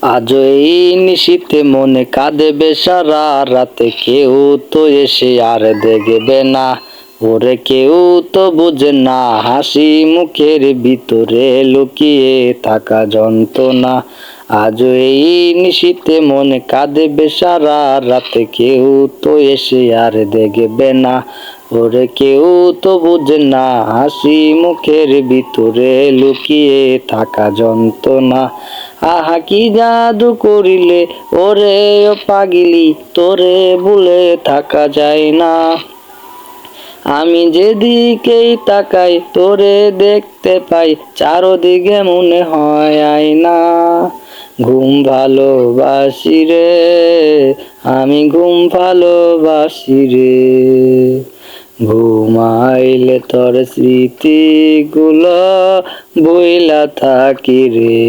আজ এই নিশীথে মনে কাঁদে বেচারা, রাতে কেউ তো এসে আর দেখবে না। ওরে কেউ তো বুঝে না, হাসি মুখের ভিতরে লুকিয়ে থাকা যন্ত্রণা। আজ এই নিশীথে মনে কাঁদে বেচারা, রাতে কেউ তো এসে আর দেখবে না। ওরে কেউ তো বুঝে না, হাসি মুখের ভিতরে লুকিয়ে থাকা যন্ত্রণা। আহা কি জাদু করিলে ওরে ও পাগিলি, তোরে ভুলে থাকা যায় না। আমি যেদিকেই তাকাই তোরে দেখতে পাই, চারদিকে মনে হয় আয়না। ঘুম ভালোবাসি রে, আমি ঘুম ভালোবাসি রে। ঘুমাইলে তোর স্মৃতিগুলো বইলা থাকি রে।